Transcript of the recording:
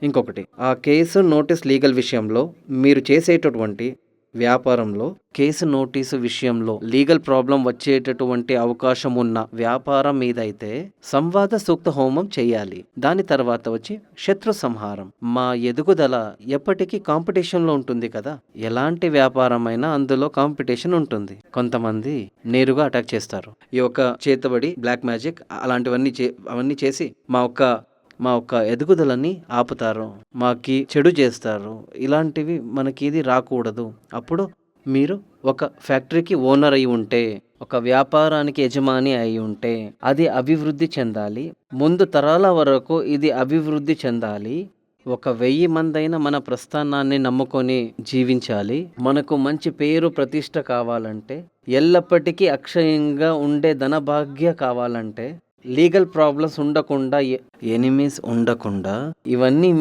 ఇంకొకటి ఆ case notice legal విషయంలో మీరు చేసేటటువంటి వ్యాపారంలో కేసు నోటీసు విషయంలో లీగల్ ప్రాబ్లం వచ్చేటటువంటి అవకాశం ఉన్న వ్యాపారం మీద అయితే సంవాద సూక్త హోమం చేయాలి. దాని తర్వాత వచ్చి శత్రు సంహారం. మా ఎదుగుదల ఎప్పటికీ కాంపిటీషన్లో ఉంటుంది కదా. ఎలాంటి వ్యాపారమైనా అందులో కాంపిటీషన్ ఉంటుంది. కొంతమంది నేరుగా అటాక్ చేస్తారు. ఈ యొక్క చేతబడి, బ్లాక్ మ్యాజిక్ అలాంటివన్నీ అవన్నీ చేసి మా ఒక్క ఎదుగుదలని ఆపుతారు, మాకి చెడు చేస్తారు. ఇలాంటివి మనకి ఇది రాకూడదు. అప్పుడు మీరు ఒక ఫ్యాక్టరీకి ఓనర్ అయి ఉంటే, ఒక వ్యాపారానికి యజమాని అయి ఉంటే అది అభివృద్ధి చెందాలి. ముందు తరాల వరకు ఇది అభివృద్ధి చెందాలి. ఒక 1000 మందైనా మన ప్రస్థానాన్ని నమ్ముకొని జీవించాలి. మనకు మంచి పేరు ప్రతిష్ట కావాలంటే, ఎల్లప్పటికీ అక్షయంగా ఉండే ధనభాగ్య కావాలంటే, లీగల్ ప్రాబ్లమ్స్ ఉండకుండా, ఎనిమీస్ ఉండకుండా ఇవన్నీ